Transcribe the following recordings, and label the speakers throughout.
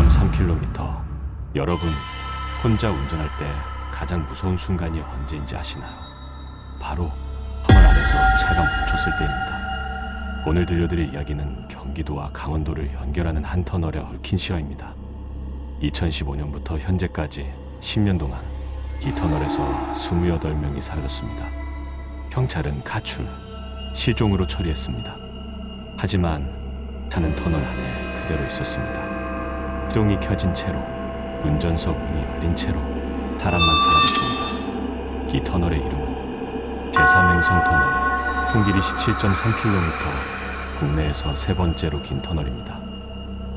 Speaker 1: 17.3km. 여러분, 혼자 운전할 때 가장 무서운 순간이 언제인지 아시나요? 바로 터널 안에서 차가 멈췄을 때입니다. 오늘 들려드릴 이야기는 경기도와 강원도를 연결하는 한 터널에 얽힌 실화입니다. 2015년부터 현재까지 10년 동안 이 터널에서 28명이 사라졌습니다. 경찰은 가출, 실종으로 처리했습니다. 하지만 차는 터널 안에 그대로 있었습니다. 시동이 켜진 채로, 운전석 문이 열린 채로 사람만 사라졌습니다. 이 터널의 이름은 제3행성 터널, 총 길이 17.3km, 국내에서 세 번째로 긴 터널입니다.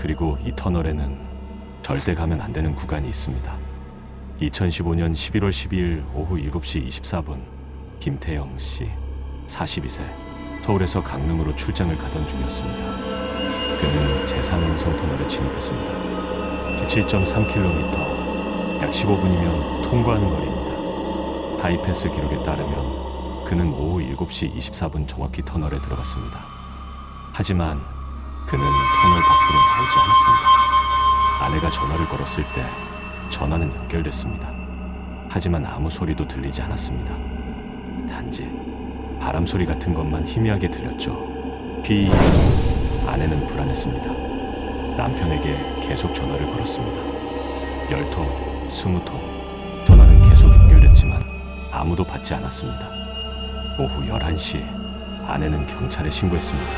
Speaker 1: 그리고 이 터널에는 절대 가면 안 되는 구간이 있습니다. 2015년 11월 12일 오후 7시 24분, 김태영 씨, 42세, 서울에서 강릉으로 출장을 가던 중이었습니다. 그는 제3행성 터널에 진입했습니다. 17.3km, 약 15분이면 통과하는 거리입니다. 하이패스 기록에 따르면 그는 오후 7시 24분 정확히 터널에 들어갔습니다. 하지만 그는 터널 밖으로 나오지 않았습니다. 아내가 전화를 걸었을 때 전화는 연결됐습니다. 하지만 아무 소리도 들리지 않았습니다. 단지 바람 소리 같은 것만 희미하게 들렸죠. 아내는 불안했습니다. 남편에게 계속 전화를 걸었습니다. 10통, 20통, 전화는 계속 연결됐지만 아무도 받지 않았습니다. 오후 11시, 아내는 경찰에 신고했습니다.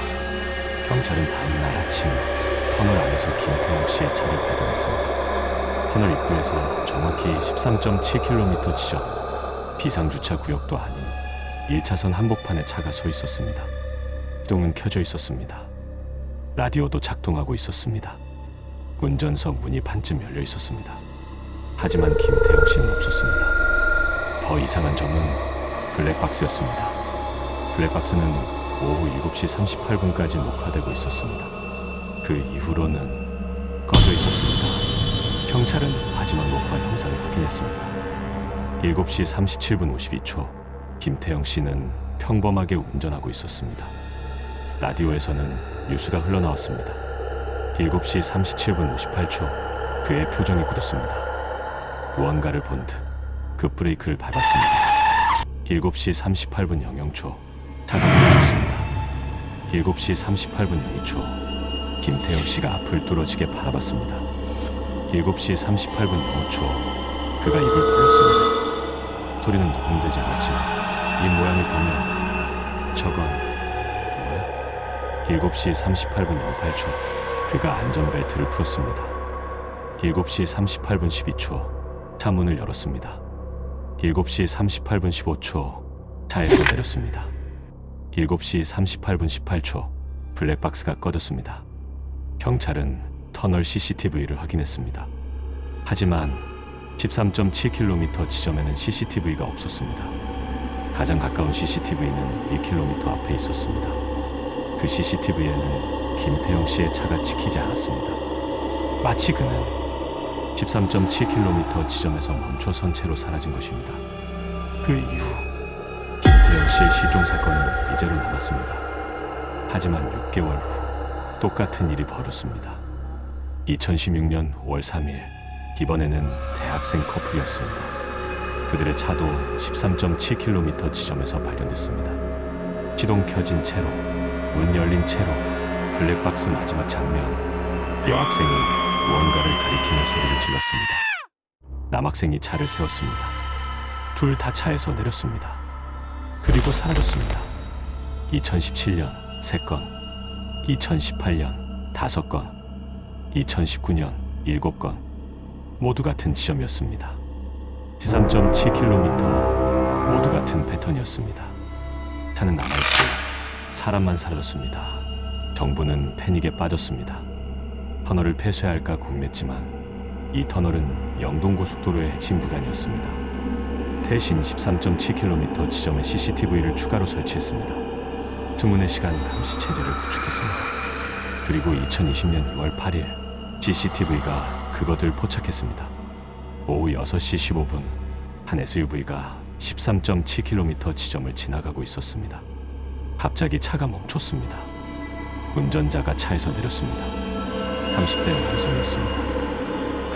Speaker 1: 경찰은 다음날 아침 터널 안에서 김태형 씨의 차를 발견했습니다. 터널 입구에서 정확히 13.7km 지점, 비상주차 구역도 아닌 1차선 한복판에 차가 서 있었습니다. 시동은 켜져 있었습니다. 라디오도 작동하고 있었습니다. 운전석 문이 반쯤 열려 있었습니다. 하지만 김태형 씨는 없었습니다. 더 이상한 점은 블랙박스였습니다. 블랙박스는 오후 7시 38분까지 녹화되고 있었습니다. 그 이후로는 꺼져 있었습니다. 경찰은 마지막 녹화 영상을 확인했습니다. 7시 37분 52초, 김태형 씨는 평범하게 운전하고 있었습니다. 라디오에서는 뉴스가 흘러나왔습니다. 7시 37분 58초, 그의 표정이 굳었습니다. 무언가를 본 듯 급브레이크를 밟았습니다. 7시 38분 00초, 차가 멈췄습니다. 7시 38분 02초, 김태형 씨가 앞을 뚫어지게 바라봤습니다. 7시 38분 05초, 그가 입을 벌렸습니다. 소리는 녹음되지 않았지만 이 모양을 보면 저건 뭐야? 7시 38분 08초, 그가 안전벨트를 풀었습니다. 7시 38분 12초, 차 문을 열었습니다. 7시 38분 15초, 차에서 내렸습니다. 7시 38분 18초, 블랙박스가 꺼졌습니다. 경찰은 터널 CCTV를 확인했습니다. 하지만 13.7km 지점에는 CCTV가 없었습니다. 가장 가까운 CCTV는 1km 앞에 있었습니다. 그 CCTV에는 김태형 씨의 차가 찍히지 않았습니다. 마치 그는 13.7km 지점에서 멈춰선 채로 사라진 것입니다. 그 이후 김태형 씨의 실종 사건은 이대로 남았습니다. 하지만 6개월 후 똑같은 일이 벌어졌습니다. 2016년 5월 3일, 이번에는 대학생 커플이었습니다. 그들의 차도 13.7km 지점에서 발견됐습니다. 시동 켜진 채로, 문 열린 채로, 블랙박스 마지막 장면, 여학생이 무언가를 가리키며 소리를 질렀습니다. 남학생이 차를 세웠습니다. 둘 다 차에서 내렸습니다. 그리고 사라졌습니다. 2017년 3건, 2018년 5건, 2019년 7건, 모두 같은 지점이었습니다. 13.7km, 모두 같은 패턴이었습니다. 차는 남아있고 사람만 사라졌습니다. 정부는 패닉에 빠졌습니다. 터널을 폐쇄할까 고민했지만 이 터널은 영동고속도로의 핵심 구간이었습니다. 대신 13.7km 지점에 CCTV를 추가로 설치했습니다. 증문의 시간 감시 체제를 구축했습니다. 그리고 2020년 6월 8일 CCTV가 그것을 포착했습니다. 오후 6시 15분 한 SUV가 13.7km 지점을 지나가고 있었습니다. 갑자기 차가 멈췄습니다. 운전자가 차에서 내렸습니다. 30대 남성이었습니다.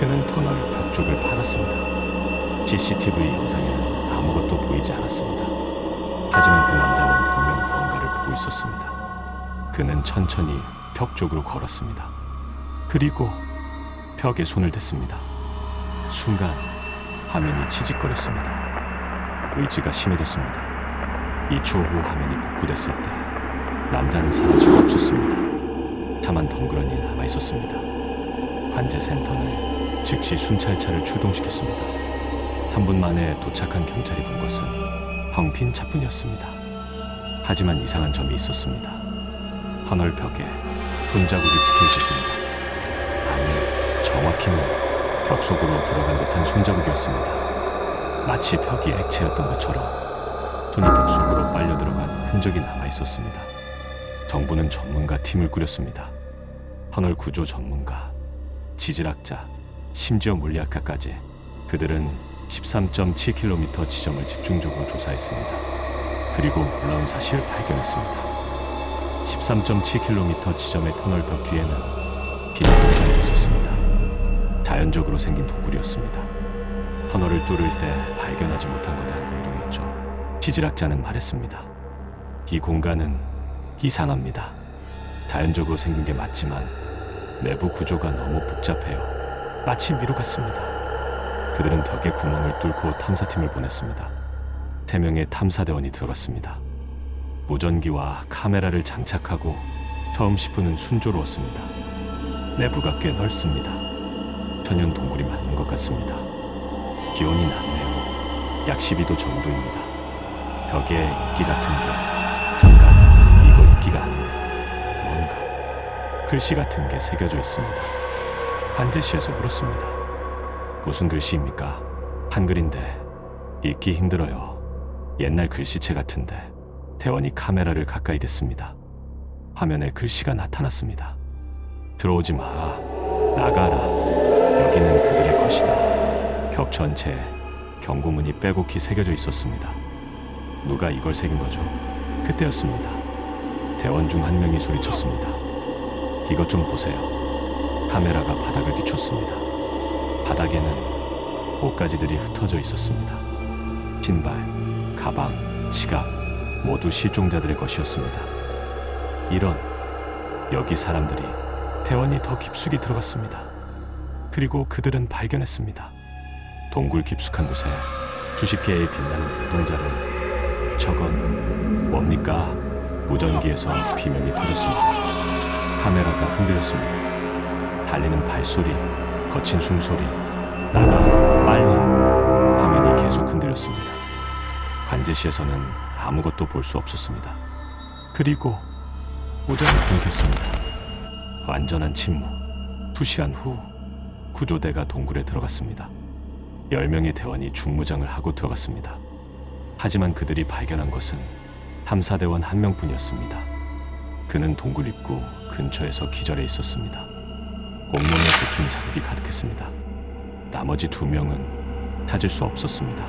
Speaker 1: 그는 터널 벽 쪽을 팔았습니다. CCTV 영상에는 아무것도 보이지 않았습니다. 하지만 그 남자는 분명 무언가를 보고 있었습니다. 그는 천천히 벽 쪽으로 걸었습니다. 그리고 벽에 손을 댔습니다. 순간 화면이 치직거렸습니다. 의지가 심해졌습니다. 2초 후 화면이 복구됐을 때 남자는 사라지고 없었습니다. 다만 덩그러니 남아있었습니다. 관제센터는 즉시 순찰차를 출동시켰습니다. 3분 만에 도착한 경찰이 본 것은 텅 빈 차뿐이었습니다. 하지만 이상한 점이 있었습니다. 터널 벽에 손자국이 찍혀 있었습니다. 아니, 정확히는 벽 속으로 들어간 듯한 손자국이었습니다. 마치 벽이 액체였던 것처럼 손이 벽 속으로 빨려 들어간 흔적이 남아 있었습니다. 정부는 전문가 팀을 꾸렸습니다. 터널 구조 전문가, 지질학자, 심지어 물리학자까지. 그들은 13.7km 지점을 집중적으로 조사했습니다. 그리고 놀라운 사실을 발견했습니다. 13.7km 지점의 터널 벽 뒤에는 빈 공간이 있었습니다. 자연적으로 생긴 동굴이었습니다. 터널을 뚫을 때 발견하지 못한 거대한 공동이었죠. 지질학자는 말했습니다. 이 공간은 이상합니다. 자연적으로 생긴 게 맞지만 내부 구조가 너무 복잡해요. 마치 미로 같습니다. 그들은 벽에 구멍을 뚫고 탐사팀을 보냈습니다. 3명의 탐사대원이 들어갔습니다. 무전기와 카메라를 장착하고 처음 10분은 순조로웠습니다. 내부가 꽤 넓습니다. 천연 동굴이 맞는 것 같습니다. 기온이 낮네요. 약 12도 정도입니다. 벽에 이끼 같은 게, 잠깐, 이거 이끼가 아닌데 뭔가 글씨 같은 게 새겨져 있습니다. 관제실에서 물었습니다. 무슨 글씨입니까? 한글인데 읽기 힘들어요. 옛날 글씨체 같은데. 대원이 카메라를 가까이 댔습니다. 화면에 글씨가 나타났습니다. 들어오지 마. 나가라. 여기는 그들의 것이다. 벽 전체에 경고문이 빼곡히 새겨져 있었습니다. 누가 이걸 새긴 거죠? 그때였습니다. 대원 중 한 명이 소리쳤습니다. 이것 좀 보세요. 카메라가 바닥을 비췄습니다. 바닥에는 옷가지들이 흩어져 있었습니다. 신발, 가방, 지갑 모두 실종자들의 것이었습니다. 이런, 여기 사람들이. 대원이 더 깊숙이 들어갔습니다. 그리고 그들은 발견했습니다. 동굴 깊숙한 곳에 수십 개의 빛나는 눈동자를. 저건 뭡니까? 무전기에서 비명이 터졌습니다. 카메라가 흔들렸습니다. 달리는 발소리, 거친 숨소리. 나가, 빨리. 화면이 계속 흔들렸습니다. 관제실에서는 아무것도 볼 수 없었습니다. 그리고 무전이 끊겼습니다. 완전한 침묵. 2시간 후 구조대가 동굴에 들어갔습니다. 10명의 대원이 중무장을 하고 들어갔습니다. 하지만 그들이 발견한 것은 탐사대원 1명뿐이었습니다. 그는 동굴 입구 근처에서 기절해 있었습니다. 온몸에 긁힌 자국이 가득했습니다. 나머지 2명은 찾을 수 없었습니다.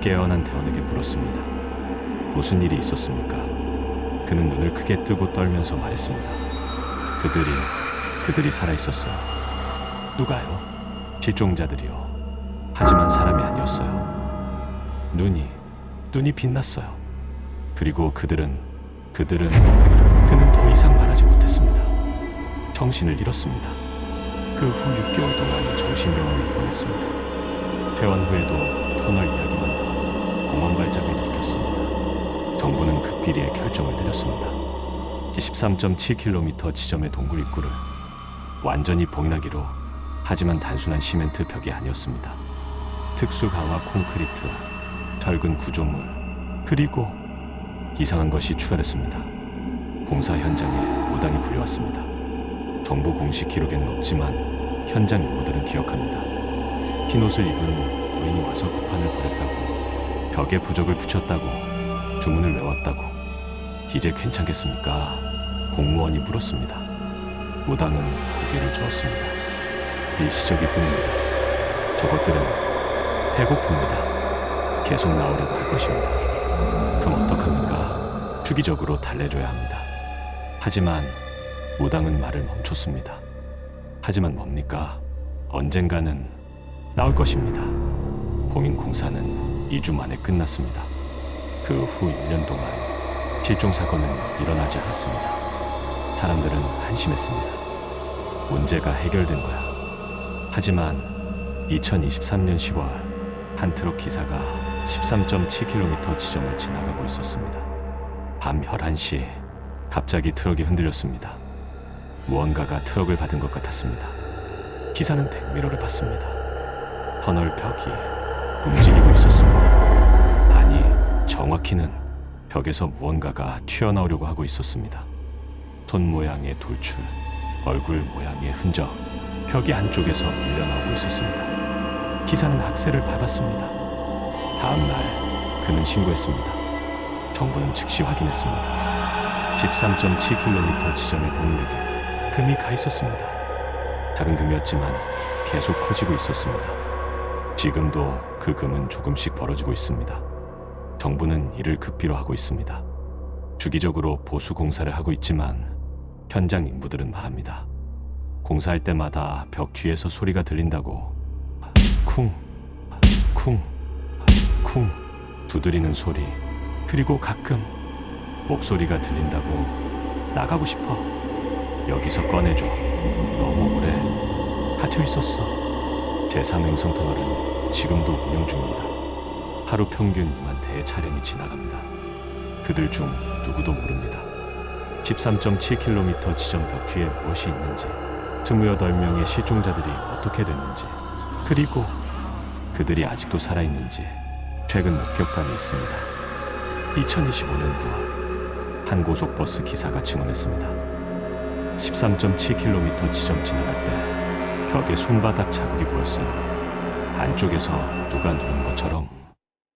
Speaker 1: 깨어난 대원에게 물었습니다. 무슨 일이 있었습니까? 그는 눈을 크게 뜨고 떨면서 말했습니다. 그들이 살아있었어요. 누가요? 실종자들이요. 하지만 사람이 아니었어요. 눈이 빛났어요. 그리고 그는 더 이상 말하지 못했습니다. 정신을 잃었습니다. 그 후 6개월 동안 정신병원에 입원했습니다. 퇴원 후에도 터널 이야기만 나오고 공원 발작을 일으켰습니다. 정부는 급비리의 결정을 내렸습니다. 23.7km 지점의 동굴 입구를 완전히 봉인하기로. 하지만 단순한 시멘트 벽이 아니었습니다. 특수 강화 콘크리트, 철근 구조물, 그리고 이상한 것이 추가됐습니다. 공사 현장에 무당이 불려왔습니다. 정부 공식 기록에는 없지만 현장 인물들은 기억합니다. 흰 옷을 입은 노인이 와서 구판을 벌였다고, 벽에 부적을 붙였다고, 주문을 외웠다고. 이제 괜찮겠습니까? 공무원이 물었습니다. 무당은 고개를 저었습니다. 일시적일 뿐입니다. 저것들은 배고픕니다. 계속 나오려고 할 것입니다. 그럼 어떡합니까? 주기적으로 달래줘야 합니다. 하지만 무당은 말을 멈췄습니다. 하지만 뭡니까? 언젠가는 나올 것입니다. 봉인 공사는 2주 만에 끝났습니다. 그 후 1년 동안 실종 사건은 일어나지 않았습니다. 사람들은 한심했습니다. 문제가 해결된 거야. 하지만 2023년 10월 한 트럭 기사가 13.7km 지점을 지나가고 있었습니다. 밤 11시 갑자기 트럭이 흔들렸습니다. 무언가가 트럭을 받은 것 같았습니다. 기사는 백미러를 봤습니다. 터널 벽이 움직이고 있었습니다. 아니, 정확히는 벽에서 무언가가 튀어나오려고 하고 있었습니다. 손 모양의 돌출, 얼굴 모양의 흔적, 벽이 안쪽에서 밀려나오고 있었습니다. 기사는 악셀을 밟았습니다. 다음 날 그는 신고했습니다. 정부는 즉시 확인했습니다. 13.7km 지점의 보물에게 금이 가 있었습니다. 작은 금이었지만 계속 커지고 있었습니다. 지금도 그 금은 조금씩 벌어지고 있습니다. 정부는 이를 극비로 하고 있습니다. 주기적으로 보수 공사를 하고 있지만 현장 인부들은 말합니다. 공사할 때마다 벽 뒤에서 소리가 들린다고. 쿵, 쿵, 쿵 두드리는 소리. 그리고 가끔 목소리가 들린다고. 나가고 싶어. 여기서 꺼내줘. 너무 오래 갇혀 있었어. 제3행성 터널은 지금도 운영 중입니다. 하루 평균 2만 대의 차량이 지나갑니다. 그들 중 누구도 모릅니다. 13.7km 지점 벽 뒤에 무엇이 있는지, 28명의 실종자들이 어떻게 됐는지, 그리고 그들이 아직도 살아있는지 최근 목격담이 있습니다. 2025년 9월 한 고속버스 기사가 증언했습니다. 13.7km 지점 지나갈 때 벽에 손바닥 자국이 보였어요. 안쪽에서 누가 누른 것처럼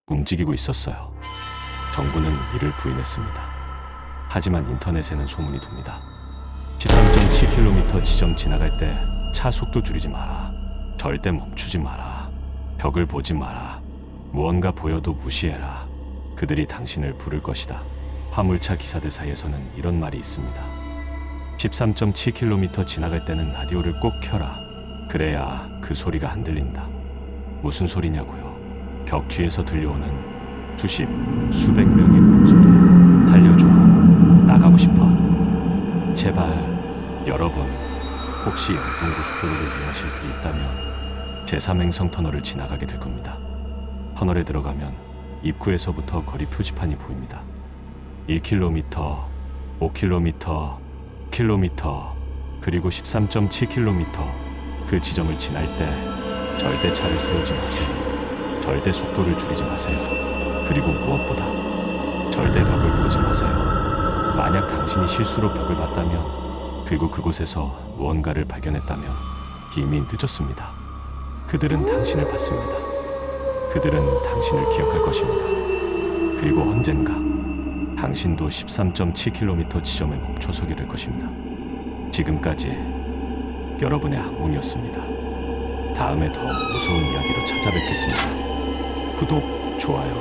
Speaker 1: 움직이고 있었어요. 정부는 이를 부인했습니다. 하지만 인터넷에는 소문이 돕니다. 13.7km 지점 지나갈 때 차 속도 줄이지 마라. 절대 멈추지 마라. 벽을 보지 마라. 무언가 보여도 무시해라. 그들이 당신을 부를 것이다. 화물차 기사들 사이에서는 이런 말이 있습니다. 13.7km 지나갈 때는 라디오를 꼭 켜라. 그래야 그 소리가 안 들린다. 무슨 소리냐고요? 벽 뒤에서 들려오는 수십, 수백 명의 울음소리. 살려줘. 나가고 싶어. 제발. 여러분, 혹시 영동고속도로를 이용하실 일이 있다면 제3행성 터널을 지나가게 될 겁니다. 터널에 들어가면 입구에서부터 거리 표지판이 보입니다. 1km, 5km, 킬로미터, 그리고 13.7km. 그 지점을 지날 때 절대 차를 세우지 마세요. 절대 속도를 줄이지 마세요. 그리고 무엇보다 절대 벽을 보지 마세요. 만약 당신이 실수로 벽을 봤다면, 그리고 그곳에서 무언가를 발견했다면 이미 늦었습니다. 그들은 당신을 봤습니다. 그들은 당신을 기억할 것입니다. 그리고 언젠가 당신도 13.7km 지점에 멈춰서게 될 것입니다. 지금까지 여러분의 악몽이었습니다. 다음에 더 무서운 이야기로 찾아뵙겠습니다. 구독, 좋아요,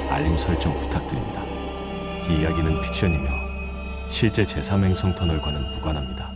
Speaker 1: 알림 설정 부탁드립니다. 이 이야기는 픽션이며 실제 제3행성 터널과는 무관합니다.